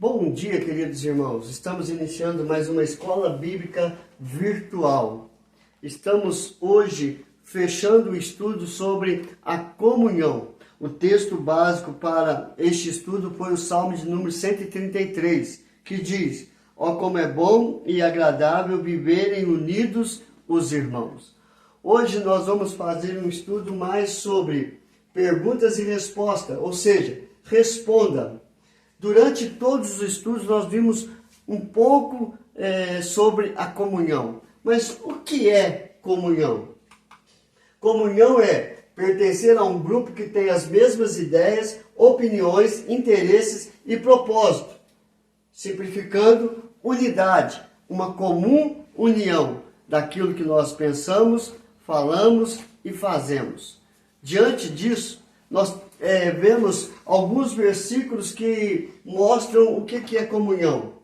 Bom dia, queridos irmãos. Estamos iniciando mais uma escola bíblica virtual. Estamos hoje fechando o estudo sobre a comunhão. O texto básico para este estudo foi o Salmo de número 133, que diz: ó, como é bom e agradável viverem unidos os irmãos. Hoje nós vamos fazer um estudo mais sobre perguntas e respostas, ou seja, responda. Durante todos os estudos nós vimos um pouco sobre a comunhão. Mas o que é comunhão? Comunhão é pertencer a um grupo que tem as mesmas ideias, opiniões, interesses e propósito. Simplificando, unidade, uma comum união daquilo que nós pensamos, falamos e fazemos. Diante disso, nós vemos alguns versículos que mostram o que é comunhão.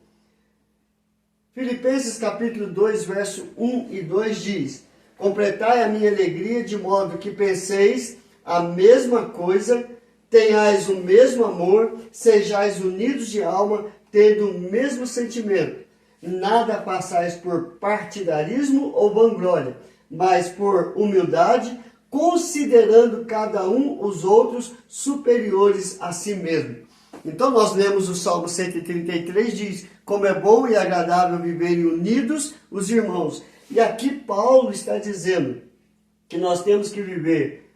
Filipenses capítulo 2, verso 1 e 2 diz: completai a minha alegria de modo que penseis a mesma coisa, tenhais o mesmo amor, sejais unidos de alma, tendo o mesmo sentimento. Nada passais por partidarismo ou vanglória, mas por humildade, considerando cada um os outros superiores a si mesmo. Então nós lemos o Salmo 133, diz: como é bom e agradável viverem unidos os irmãos. E aqui Paulo está dizendo que nós temos que viver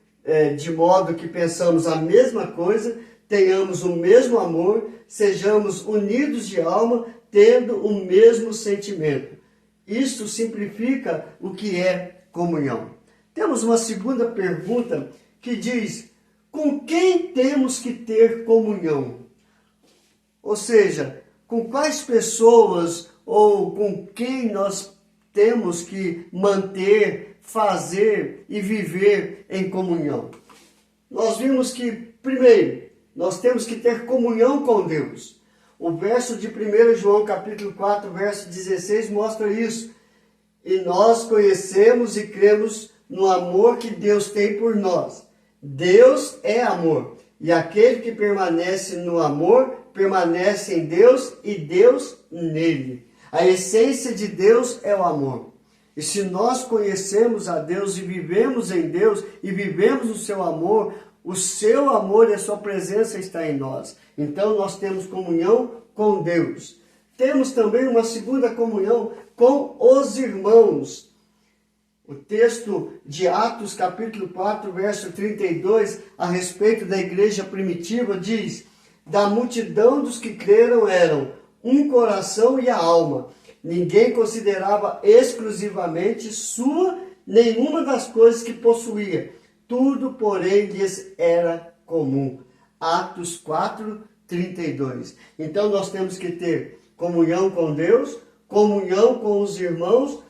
de modo que pensamos a mesma coisa, tenhamos o mesmo amor, sejamos unidos de alma, tendo o mesmo sentimento. Isso simplifica o que é comunhão. Temos uma segunda pergunta que diz: com quem temos que ter comunhão? Ou seja, com quais pessoas ou com quem nós temos que manter, fazer e viver em comunhão? Nós vimos que, primeiro, nós temos que ter comunhão com Deus. O verso de 1 João capítulo 4, verso 16 mostra isso. E nós conhecemos e cremos no amor que Deus tem por nós. Deus é amor, e aquele que permanece no amor, permanece em Deus e Deus nele. A essência de Deus é o amor. E se nós conhecemos a Deus e vivemos em Deus e vivemos o seu amor e a sua presença está em nós. Então nós temos comunhão com Deus. Temos também uma segunda comunhão com os irmãos. O texto de Atos, capítulo 4, verso 32, a respeito da igreja primitiva, diz: da multidão dos que creram eram um coração e a alma. Ninguém considerava exclusivamente sua nenhuma das coisas que possuía. Tudo, porém, lhes era comum. Atos 4, 32. Então nós temos que ter comunhão com Deus, comunhão com os irmãos.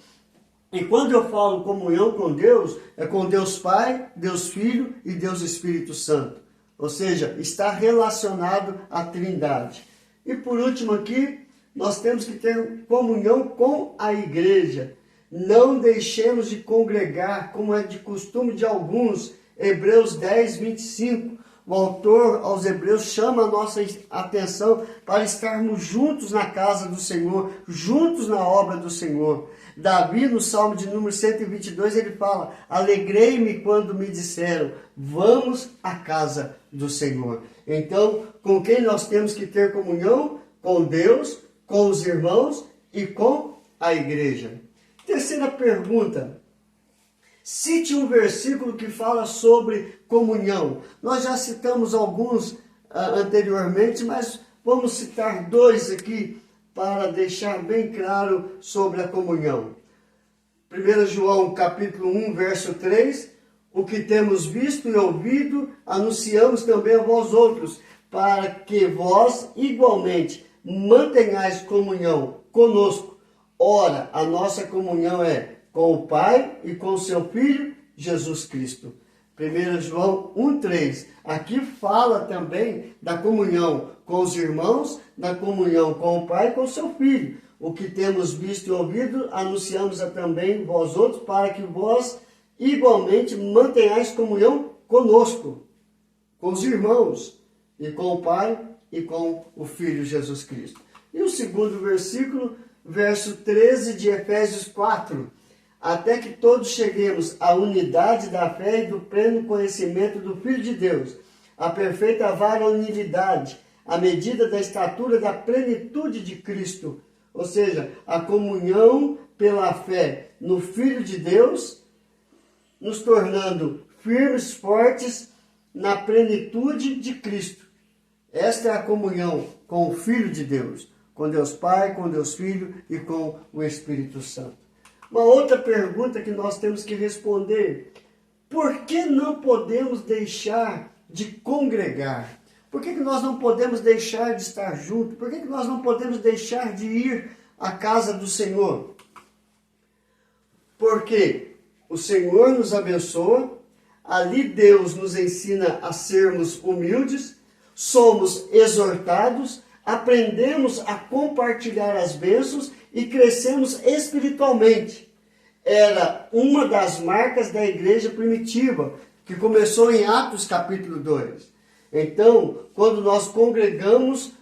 E quando eu falo comunhão com Deus, é com Deus Pai, Deus Filho e Deus Espírito Santo. Ou seja, está relacionado à Trindade. E por último aqui, nós temos que ter comunhão com a igreja. Não deixemos de congregar, como é de costume de alguns. Hebreus 10, 25. O autor aos Hebreus chama a nossa atenção para estarmos juntos na casa do Senhor, juntos na obra do Senhor. Davi, no Salmo de número 122, ele fala: alegrei-me quando me disseram, vamos à casa do Senhor. Então, com quem nós temos que ter comunhão? Com Deus, com os irmãos e com a igreja. Terceira pergunta: cite um versículo que fala sobre comunhão. Nós já citamos alguns anteriormente, mas vamos citar dois aqui para deixar bem claro sobre a comunhão. 1 João capítulo 1, verso 3, o que temos visto e ouvido, anunciamos também a vós outros, para que vós igualmente mantenhais comunhão conosco. Ora, a nossa comunhão é com o Pai e com o seu Filho, Jesus Cristo. 1 João 1,3. Aqui fala também da comunhão com os irmãos, da comunhão com o Pai e com o seu Filho. O que temos visto e ouvido, anunciamos a também vós outros, para que vós igualmente mantenhais comunhão conosco, com os irmãos, e com o Pai e com o Filho Jesus Cristo. E o segundo versículo, verso 13 de Efésios 4. Até que todos cheguemos à unidade da fé e do pleno conhecimento do Filho de Deus, à perfeita varonilidade, à medida da estatura da plenitude de Cristo. Ou seja, a comunhão pela fé no Filho de Deus, nos tornando firmes, fortes na plenitude de Cristo. Esta é a comunhão com o Filho de Deus, com Deus Pai, com Deus Filho e com o Espírito Santo. Uma outra pergunta que nós temos que responder: por que não podemos deixar de congregar? Por que nós não podemos deixar de estar juntos? Por que nós não podemos deixar de ir à casa do Senhor? Porque o Senhor nos abençoa, ali Deus nos ensina a sermos humildes, somos exortados, aprendemos a compartilhar as bênçãos e crescemos espiritualmente. Era uma das marcas da igreja primitiva, que começou em Atos capítulo 2. Então, quando nós congregamos,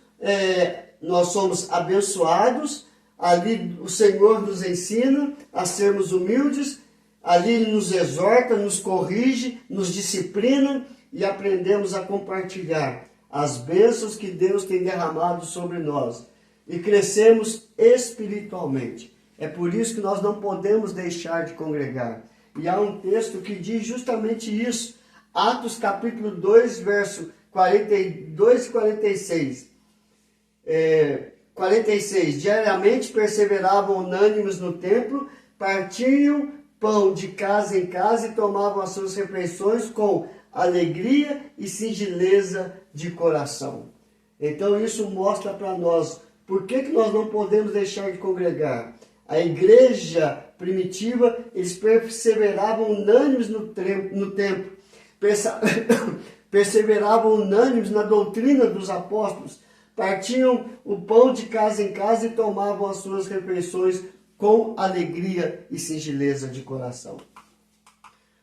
nós somos abençoados, ali o Senhor nos ensina a sermos humildes, ali Ele nos exorta, nos corrige, nos disciplina e aprendemos a compartilhar as bênçãos que Deus tem derramado sobre nós e crescemos espiritualmente. É por isso que nós não podemos deixar de congregar. E há um texto que diz justamente isso. Atos capítulo 2, verso 42 e 46. 46. Diariamente perseveravam unânimes no templo, partiam pão de casa em casa e tomavam as suas refeições com alegria e singeleza de coração. Então isso mostra para nós por que nós não podemos deixar de congregar. A igreja primitiva, eles perseveravam unânimes no templo, perseveravam unânimes na doutrina dos apóstolos, partiam o pão de casa em casa e tomavam as suas refeições com alegria e singeleza de coração.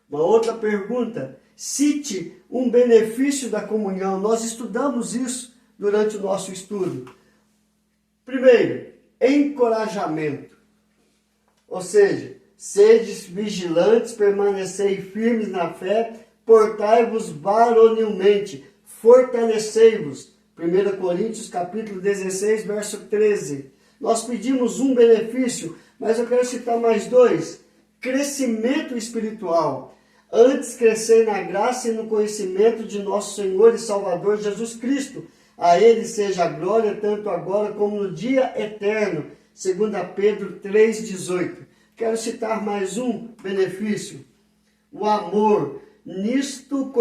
Uma outra pergunta: cite um benefício da comunhão. Nós estudamos isso durante o nosso estudo. Primeiro, encorajamento. Ou seja, sedes vigilantes, permanecei firmes na fé, portai-vos varonilmente, fortalecei-vos. 1 Coríntios capítulo 16, verso 13. Nós pedimos um benefício, mas eu quero citar mais dois. Crescimento espiritual. Antes crescei na graça e no conhecimento de nosso Senhor e Salvador Jesus Cristo. A Ele seja a glória, tanto agora como no dia eterno. 2 Pedro 3,18. Quero citar mais um benefício. O amor. Nisto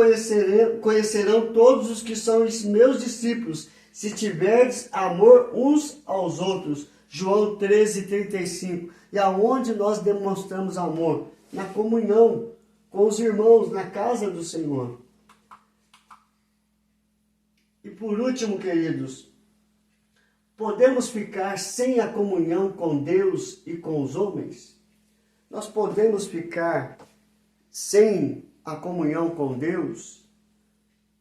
conhecerão todos os que são os meus discípulos, se tiverdes amor uns aos outros. João 13,35. E aonde nós demonstramos amor? Na comunhão com os irmãos, na casa do Senhor. E por último, queridos, podemos ficar sem a comunhão com Deus e com os homens? Nós podemos ficar sem a comunhão com Deus,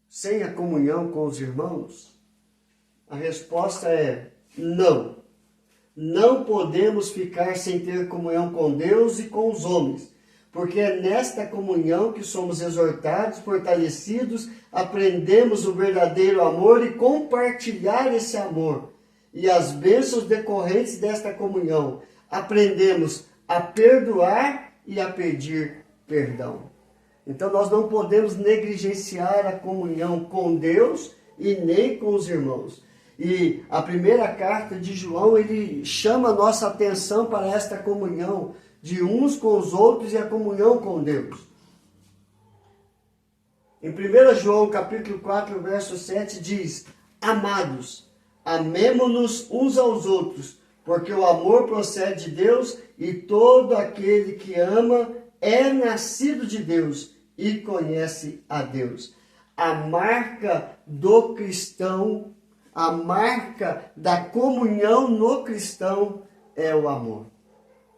sem a comunhão com os irmãos? A resposta é não. Não podemos ficar sem ter comunhão com Deus e com os homens, porque é nesta comunhão que somos exortados, fortalecidos, aprendemos o verdadeiro amor e compartilhar esse amor. E as bênçãos decorrentes desta comunhão, aprendemos a perdoar e a pedir perdão. Então nós não podemos negligenciar a comunhão com Deus e nem com os irmãos. E a primeira carta de João, ele chama a nossa atenção para esta comunhão de uns com os outros e a comunhão com Deus. Em 1 João capítulo 4, verso 7 diz: amados, amemo-nos uns aos outros, porque o amor procede de Deus e todo aquele que ama é nascido de Deus e conhece a Deus. A marca do cristão, a marca da comunhão no cristão é o amor.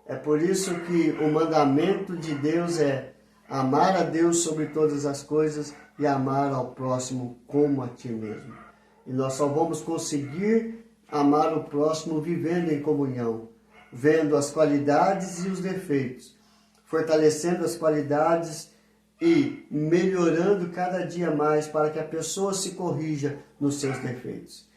É por isso que o mandamento de Deus é amar a Deus sobre todas as coisas e amar ao próximo como a ti mesmo. E nós só vamos conseguir amar o próximo vivendo em comunhão, vendo as qualidades e os defeitos, fortalecendo as qualidades e melhorando cada dia mais para que a pessoa se corrija nos seus defeitos.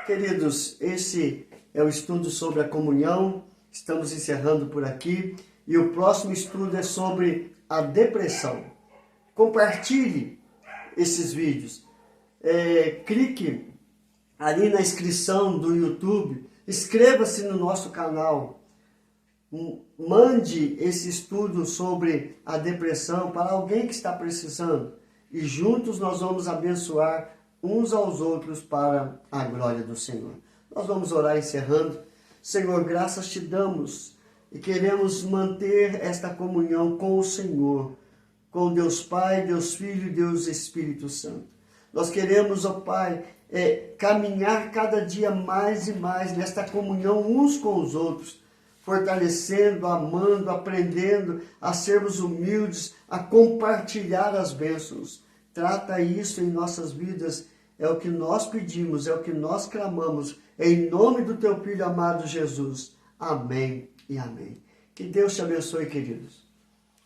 Queridos, esse é o estudo sobre a comunhão. Estamos encerrando por aqui. E o próximo estudo é sobre a depressão. Compartilhe esses vídeos. Clique ali na inscrição do YouTube. Inscreva-se no nosso canal. Mande esse estudo sobre a depressão para alguém que está precisando. E juntos nós vamos abençoar uns aos outros para a glória do Senhor. Nós vamos orar encerrando. Senhor, graças te damos e queremos manter esta comunhão com o Senhor, com Deus Pai, Deus Filho e Deus Espírito Santo. Nós queremos, ó Pai, caminhar cada dia mais e mais nesta comunhão uns com os outros, fortalecendo, amando, aprendendo a sermos humildes, a compartilhar as bênçãos. Trata isso em nossas vidas, é o que nós pedimos, é o que nós clamamos, em nome do teu Filho amado Jesus. Amém e amém. Que Deus te abençoe, queridos.